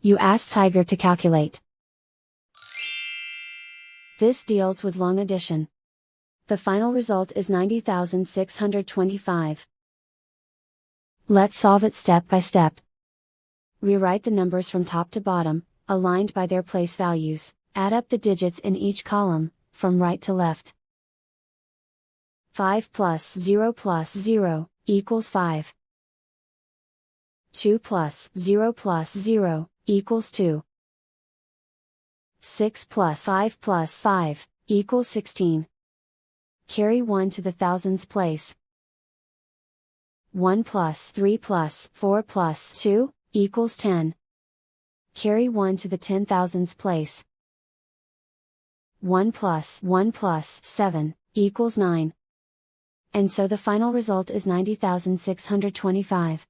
You ask Tiger to calculate. This deals with long addition. The final result is 90,625. Let's solve it step by step. Rewrite the numbers from top to bottom, aligned by their place values. Add up the digits in each column, from right to left. 5 plus 0 equals 5. 2 plus 0 equals 2. 6 plus 5 equals 16. Carry 1 to the thousands place. 1 plus 3 plus 4 plus 2 equals 10. Carry 1 to the 10,000s place. 1 plus 7 equals 9. And so the final result is 90,625.